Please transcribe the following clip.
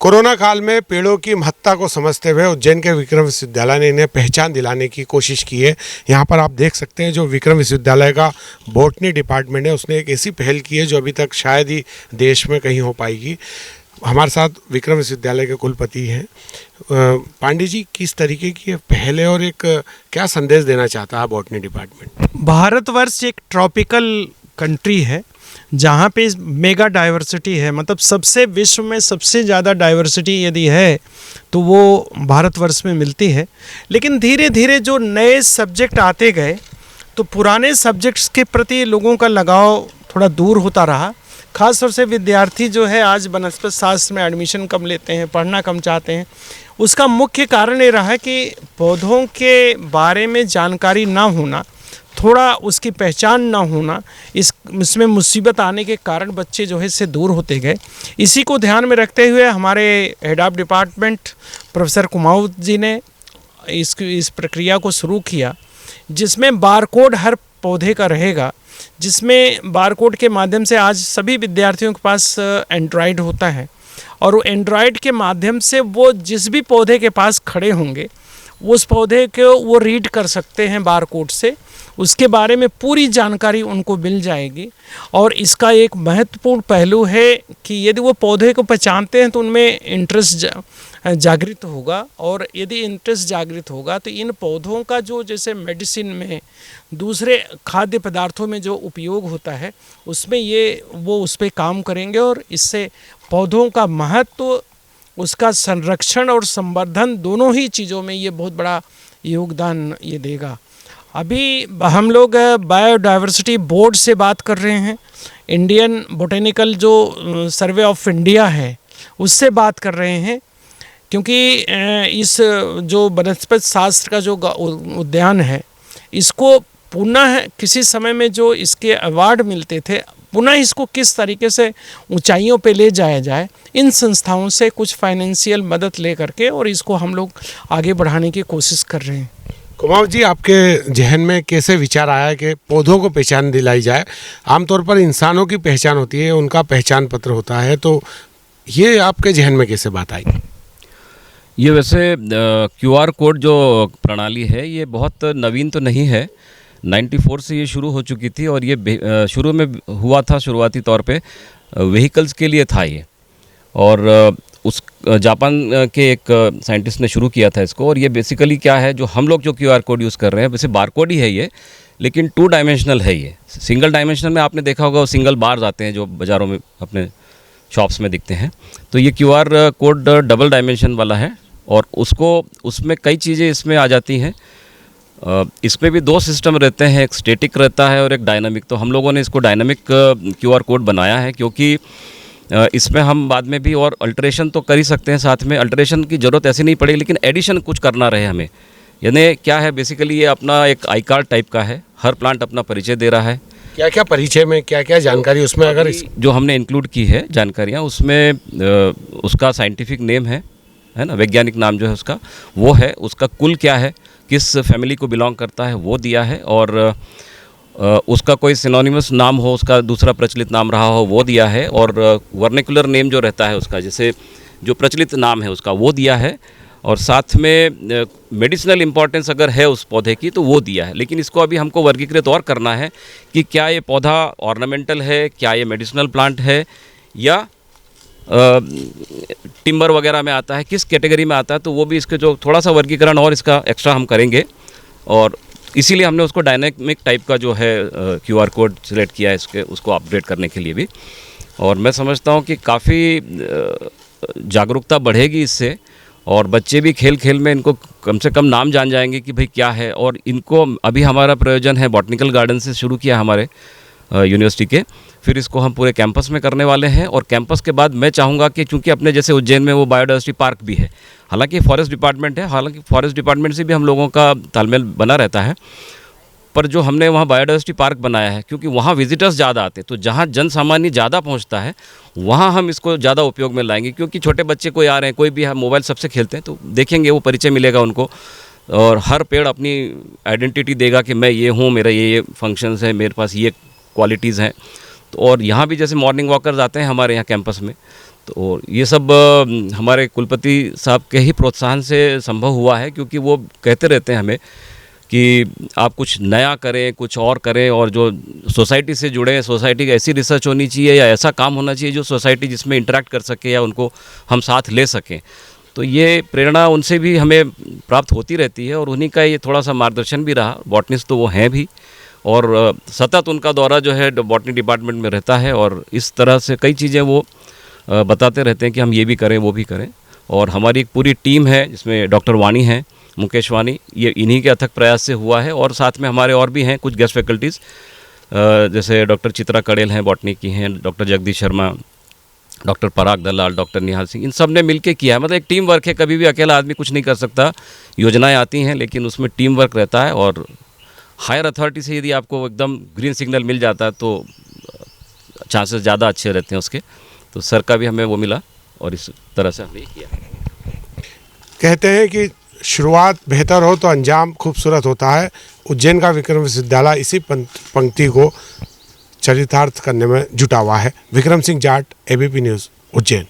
Corona काल में पेड़ों की महत्ता को समझते हुए उज्जैन के विक्रम विश्वविद्यालय ने इन्हें पहचान दिलाने की कोशिश की है। यहाँ पर आप देख सकते हैं जो विक्रम विश्वविद्यालय का बॉटनी डिपार्टमेंट है उसने एक ऐसी पहल की है जो अभी तक शायद ही देश में कहीं हो पाएगी। हमारे साथ विक्रम विश्वविद्यालय के कुलपति हैं पांडे जी, किस तरीके की पहल है और एक क्या संदेश देना चाहता है बॉटनी डिपार्टमेंट? भारतवर्ष एक ट्रॉपिकल कंट्री है जहाँ पे मेगा डाइवर्सिटी है, मतलब सबसे विश्व में सबसे ज़्यादा डाइवर्सिटी यदि है तो वो भारतवर्ष में मिलती है। लेकिन धीरे धीरे जो नए सब्जेक्ट आते गए तो पुराने सब्जेक्ट्स के प्रति लोगों का लगाव थोड़ा दूर होता रहा। ख़ास तौर से विद्यार्थी जो है आज वनस्पति शास्त्र में एडमिशन कम लेते हैं, पढ़ना कम चाहते हैं। उसका मुख्य कारण ये रहा कि पौधों के बारे में जानकारी ना होना, थोड़ा उसकी पहचान ना होना, इसमें मुसीबत आने के कारण बच्चे जो है इससे दूर होते गए। इसी को ध्यान में रखते हुए हमारे head of department professor Kumaon ji ने इस प्रक्रिया को शुरू किया, जिसमें बारकोड हर पौधे का रहेगा, जिसमें बारकोड के माध्यम से आज सभी विद्यार्थियों के पास एंड्रॉयड होता है और वो एंड्रॉयड के माध्यम से वो जिस भी पौधे के पास खड़े होंगे उस पौधे को वो रीड कर सकते हैं बारकोड से, उसके बारे में पूरी जानकारी उनको मिल जाएगी। और इसका एक महत्वपूर्ण पहलू है कि यदि वो पौधे को पहचानते हैं तो उनमें इंटरेस्ट जागृत होगा, और यदि इंटरेस्ट जागृत होगा तो इन पौधों का जो जैसे मेडिसिन में, दूसरे खाद्य पदार्थों में जो उपयोग होता है उसमें वो उस पर काम करेंगे और इससे पौधों का महत्व, उसका संरक्षण और संवर्धन दोनों ही चीज़ों में ये बहुत बड़ा योगदान ये देगा। अभी हम लोग बायोडाइवर्सिटी बोर्ड से बात कर रहे हैं, इंडियन बोटेनिकल जो सर्वे ऑफ इंडिया है उससे बात कर रहे हैं, क्योंकि इस जो वनस्पति शास्त्र का जो उद्यान है इसको पुनः किसी समय में जो इसके अवार्ड मिलते थे, पुनः इसको किस तरीके से ऊंचाइयों पे ले जाया जाए, इन संस्थाओं से कुछ फाइनेंशियल मदद ले करके और इसको हम लोग आगे बढ़ाने की कोशिश कर रहे हैं। कुमाऊं जी, आपके जहन में कैसे विचार आया कि पौधों को पहचान दिलाई जाए? आमतौर पर इंसानों की पहचान होती है, उनका पहचान पत्र होता है, तो ये आपके जहन में कैसे बात आई? ये वैसे QR कोड जो प्रणाली है ये बहुत नवीन तो नहीं है, 94 से ये शुरू हो चुकी थी और ये शुरू में हुआ था शुरुआती तौर पे व्हीकल्स के लिए था ये, और उस जापान के एक साइंटिस्ट ने शुरू किया था इसको। और ये बेसिकली क्या है, जो हम लोग जो QR कोड यूज़ कर रहे हैं वैसे बारकोड ही है ये, लेकिन 2 डायमेंशनल है ये। सिंगल डायमेंशनल में आपने देखा होगा वो सिंगल बार्स आते हैं जो बाज़ारों में अपने शॉप्स में दिखते हैं, तो ये QR कोड डबल डायमेंशन वाला है और उसमें कई चीज़ें इसमें आ जाती हैं। इसमें भी 2 सिस्टम रहते हैं, एक स्टैटिक रहता है और एक डायनामिक। तो हम लोगों ने इसको डायनामिक QR कोड बनाया है, क्योंकि इसमें हम बाद में भी और अल्टरेशन तो कर ही सकते हैं, साथ में अल्टरेशन की ज़रूरत ऐसी नहीं पड़ेगी, लेकिन एडिशन कुछ करना रहे हमें। यानी क्या है, बेसिकली ये अपना एक आई कार्ड टाइप का है, हर प्लांट अपना परिचय दे रहा है। क्या क्या परिचय में क्या क्या जानकारी उसमें अगर जो हमने इंक्लूड की है जानकारियाँ, उसमें उसका साइंटिफिक नेम है ना, वैज्ञानिक नाम जो है उसका वो है, उसका कुल क्या है, किस फैमिली को बिलोंग करता है वो दिया है, और उसका कोई सिनोनिमस नाम हो, उसका दूसरा प्रचलित नाम रहा हो वो दिया है, और वर्निकुलर नेम जो रहता है उसका, जैसे जो प्रचलित नाम है उसका वो दिया है, और साथ में मेडिसिनल इम्पॉर्टेंस अगर है उस पौधे की तो वो दिया है। लेकिन इसको अभी हमको वर्गीकृत और करना है कि क्या ये पौधा ऑर्नामेंटल है, क्या ये मेडिसिनल प्लांट है, या टिम्बर वगैरह में आता है, किस कैटेगरी में आता है, तो वो भी इसके जो थोड़ा सा वर्गीकरण और इसका एक्स्ट्रा हम करेंगे। और इसीलिए हमने उसको डायनामिक टाइप का जो है QR कोड सिलेक्ट किया है उसको अपडेट करने के लिए भी। और मैं समझता हूँ कि काफ़ी जागरूकता बढ़ेगी इससे, और बच्चे भी खेल खेल में इनको कम से कम नाम जान जाएंगे कि भाई क्या है। और इनको अभी हमारा प्रयोजन है बॉटनिकल गार्डन से शुरू किया हमारे यूनिवर्सिटी के, फिर इसको हम पूरे कैंपस में करने वाले हैं, और कैंपस के बाद मैं चाहूँगा कि चूँकि अपने जैसे उज्जैन में वो बायोडाइवर्सिटी पार्क भी है, हालांकि फॉरेस्ट डिपार्टमेंट है, हालांकि फॉरेस्ट डिपार्टमेंट से भी हम लोगों का तालमेल बना रहता है, पर जो हमने वहाँ बायोडाइवर्सिटी पार्क बनाया है क्योंकि वहाँ विजिटर्स ज़्यादा आते हैं, तो जहाँ जन सामान्य ज़्यादा पहुँचता है वहाँ हम इसको ज़्यादा उपयोग में लाएंगे। क्योंकि छोटे बच्चे कोई आ रहे हैं, कोई भी हम मोबाइल सबसे खेलते हैं, तो देखेंगे वो परिचय मिलेगा उनको, और हर पेड़ अपनी आइडेंटिटी देगा कि मैं ये हूँ, मेरा ये फंक्शंस है, मेरे पास ये क्वालिटीज़ हैं। तो और यहाँ भी जैसे मॉर्निंग वॉकर्स आते हैं हमारे यहाँ कैंपस में, तो ये सब हमारे कुलपति साहब के ही प्रोत्साहन से संभव हुआ है, क्योंकि वो कहते रहते हैं हमें कि आप कुछ नया करें, कुछ और करें, और जो सोसाइटी से जुड़े, सोसाइटी की ऐसी रिसर्च होनी चाहिए या ऐसा काम होना चाहिए जो सोसाइटी जिसमें इंटरेक्ट कर सके या उनको हम साथ ले सकें। तो ये प्रेरणा उनसे भी हमें प्राप्त होती रहती है, और उन्हीं का ये थोड़ा सा मार्गदर्शन भी रहा। बॉटनिस्ट तो वो हैं भी, और सतत उनका दौरा जो है बॉटनी डिपार्टमेंट में रहता है, और इस तरह से कई चीज़ें वो बताते रहते हैं कि हम ये भी करें, वो भी करें। और हमारी एक पूरी टीम है जिसमें डॉक्टर वाणी हैं, मुकेश वाणी, ये इन्हीं के अथक प्रयास से हुआ है। और साथ में हमारे और भी हैं कुछ गेस्ट फैकल्टीज़, जैसे डॉक्टर चित्रा कड़ेल हैं, बॉटनी की हैं, डॉक्टर जगदीश शर्मा, डॉक्टर पराग दलाल, डॉक्टर निहाल सिंह, इन सब ने मिलके किया है। मतलब एक टीम वर्क है, कभी भी अकेला आदमी कुछ नहीं कर सकता। योजनाएं आती हैं लेकिन उसमें टीम वर्क रहता है, और हायर अथॉरिटी से यदि आपको एकदम ग्रीन सिग्नल मिल जाता है तो चांसेस ज़्यादा अच्छे रहते हैं उसके। तो सर का भी हमें वो मिला, और इस तरह से हमने किया। कहते हैं कि शुरुआत बेहतर हो तो अंजाम खूबसूरत होता है। उज्जैन का विक्रम विश्वविद्यालय इसी पंक्ति को चरितार्थ करने में जुटा हुआ है। Vikram Singh Jat, ABP news, Ujjain.